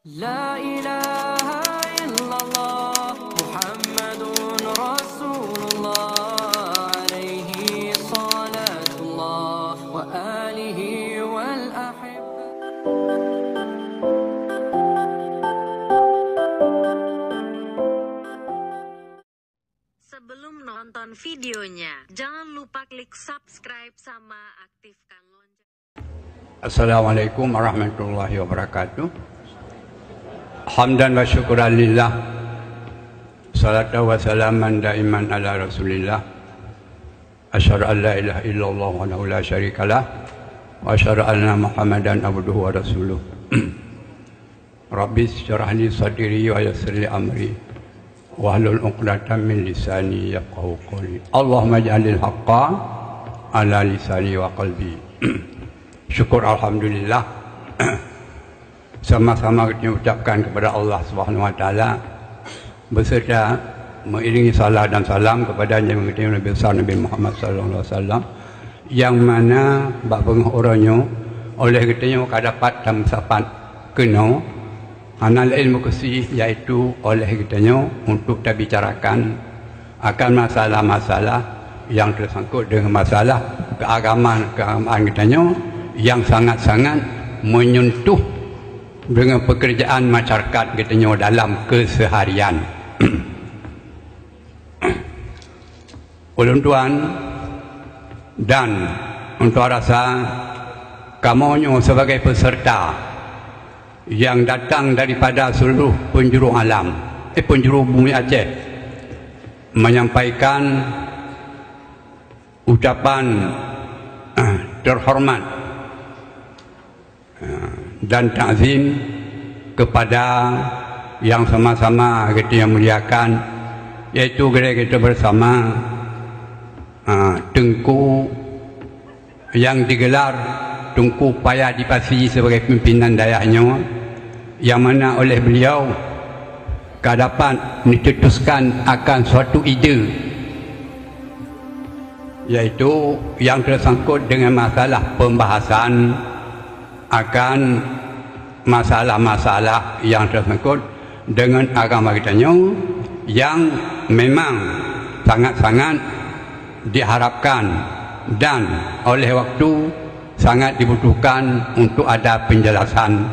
La ilaha illallah Muhammadun Rasulullah alaihi salatullah wa alihi wal ahibba. Sebelum nonton videonya, jangan lupa klik subscribe sama aktifkan lonceng. Assalamualaikum warahmatullahi wabarakatuh. Hamdan wa syukuran lillah, salatu wa salaman daiman ala rasulillah. Asyhadu an la ilaha illallah wa la syarikalah, wa asyhadu anna muhammadan abduhu wa rasuluh. Rabbi syrah li sadri wa yassir li amri wahlul 'uqdatam min lisani yafqahu qawli. Allahumma ij'alil haqqa ala lisani wa qalbi. Syukur alhamdulillah. Sama-sama kita ucapkan kepada Allah Subhanahu Wa Taala beserta mengiringi salat dan salam kepada Nabi besar Nabi Muhammad Sallallahu Alaihi Wasallam, yang mana bab orangnya oleh katanya kadapat dan sapat kena anal ilmu kesih, iaitu oleh katanya untuk kita bicarakan akan masalah-masalah yang tersangkut dengan masalah keagamaan katanya yang sangat-sangat menyentuh dengan pekerjaan masyarakat katanya dalam keseharian. Ulun tuan dan untuk rasa kamunya sebagai peserta yang datang daripada seluruh penjuru alam, penjuru bumi Aceh, menyampaikan ucapan terhormat dan takzim kepada yang sama-sama kita muliakan, yaitu kita bersama Tengku yang digelar Tengku Payadipasi sebagai pimpinan dayahnya, yang mana oleh beliau dapat mencetuskan akan suatu ide, yaitu yang tersangkut dengan masalah pembahasan akan masalah-masalah yang tersangkut dengan agama kitanya, yang memang sangat-sangat diharapkan dan oleh waktu sangat dibutuhkan untuk ada penjelasan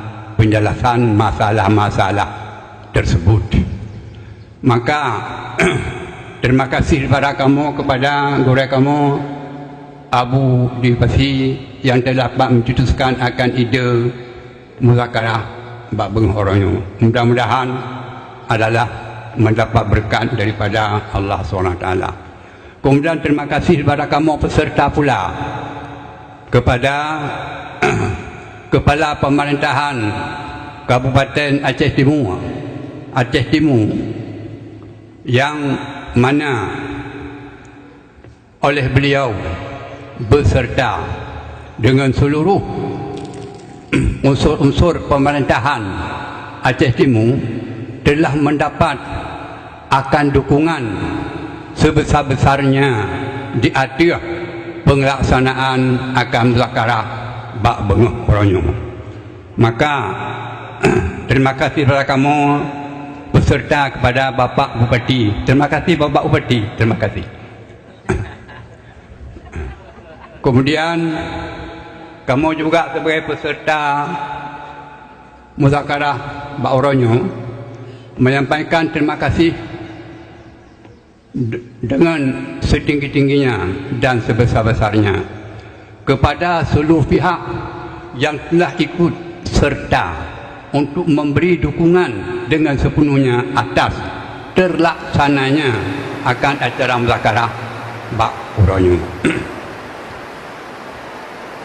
masalah-masalah tersebut. Maka terima kasih kepada kamu, kepada guru kamu Abu Dipasi, yang telah mencetuskan akan ide muzakarah bab orangnya. Mudah-mudahan adalah mendapat berkat daripada Allah SWT. Kemudian terima kasih kepada kamu peserta pula, kepada Kepala Pemerintahan Kabupaten Aceh Timur, yang mana oleh beliau beserta dengan seluruh unsur-unsur pemerintahan Aceh Timur telah mendapat akan dukungan sebesar-besarnya di akhir pelaksanaan akan muzakarah bab bengah orangnya. Maka terima kasih kepada kamu beserta kepada Bapak Bupati. Terima kasih Bapak Bupati, terima kasih. Kemudian kamu juga sebagai peserta muzakarah bab orangnya menyampaikan terima kasih dengan setinggi-tingginya dan sebesar-besarnya kepada seluruh pihak yang telah ikut serta untuk memberi dukungan dengan sepenuhnya atas terlaksananya akan acara muzakarah bab orangnya.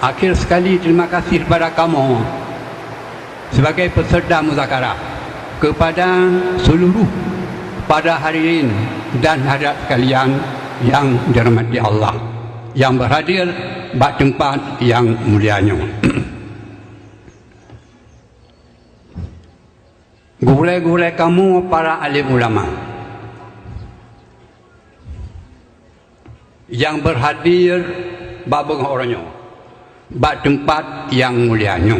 Akhir sekali terima kasih kepada kamu sebagai peserta muzakarah, kepada seluruh pada hadirin dan hadirat sekalian yang dirahmati Allah, yang berhadir bak tempat yang mulianya. Gulai-gulai kamu para alim ulama yang berhadir bak orangnya, bak tempat yang mulianya.